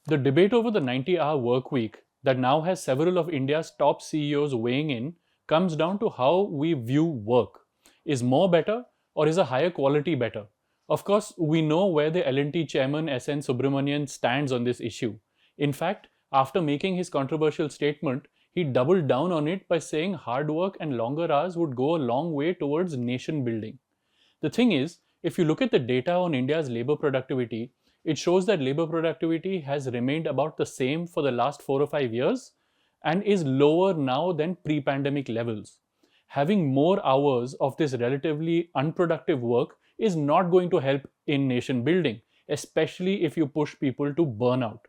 The debate over the 90-hour work week that now has several of India's top CEOs weighing in comes down to how we view work. Is more better or is a higher quality better? Of course, we know where the L&T chairman S.N. Subramanian stands on this issue. In fact, after making his controversial statement, he doubled down on it by saying hard work and longer hours would go a long way towards nation building. The thing is, if you look at the data on India's labor productivity, it shows that labor productivity has remained about the same for the last 4 or 5 years and is lower now than pre pandemic levels. Having more hours of this relatively unproductive work is not going to help in nation building, especially if you push people to burnout.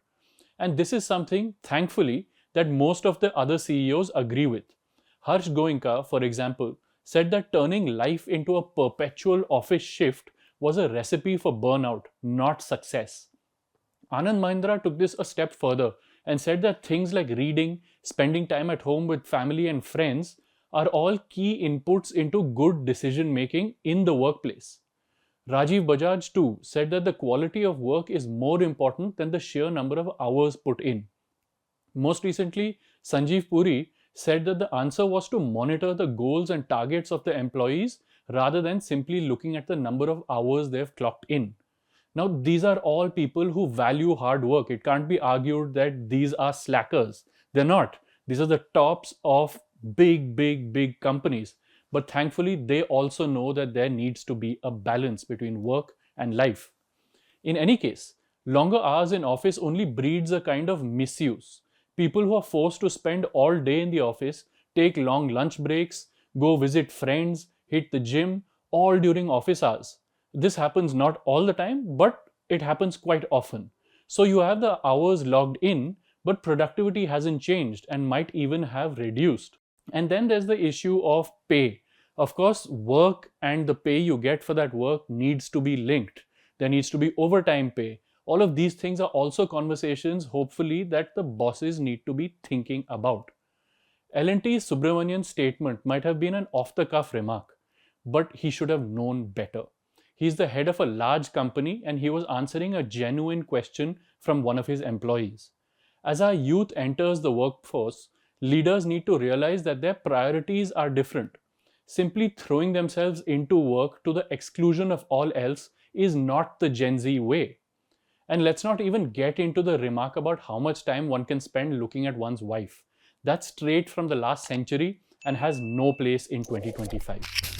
And this is something, thankfully, that most of the other CEOs agree with. Harsh Goenka, for example, said that turning life into a perpetual office shift was a recipe for burnout, not success. Anand Mahindra took this a step further and said that things like reading, spending time at home with family and friends are all key inputs into good decision making in the workplace. Rajiv Bajaj too said that the quality of work is more important than the sheer number of hours put in. Most recently, Sanjeev Puri said that the answer was to monitor the goals and targets of the employees rather than simply looking at the number of hours they've clocked in. Now, these are all people who value hard work. It can't be argued that these are slackers. They're not. These are the tops of big companies. But thankfully, they also know that there needs to be a balance between work and life. In any case, longer hours in office only breeds a kind of misuse. People who are forced to spend all day in the office, take long lunch breaks, go visit friends, hit the gym, all during office hours. This happens not all the time, but it happens quite often. So you have the hours logged in, but productivity hasn't changed and might even have reduced. And then there's the issue of pay. Of course, work and the pay you get for that work needs to be linked. There needs to be overtime pay. All of these things are also conversations, hopefully, that the bosses need to be thinking about. L&T Subramanian's statement might have been an off-the-cuff remark, but he should have known better. He's the head of a large company and he was answering a genuine question from one of his employees. As our youth enters the workforce, leaders need to realize that their priorities are different. Simply throwing themselves into work to the exclusion of all else is not the Gen Z way. And let's not even get into the remark about how much time one can spend looking at one's wife. That's straight from the last century and has no place in 2025.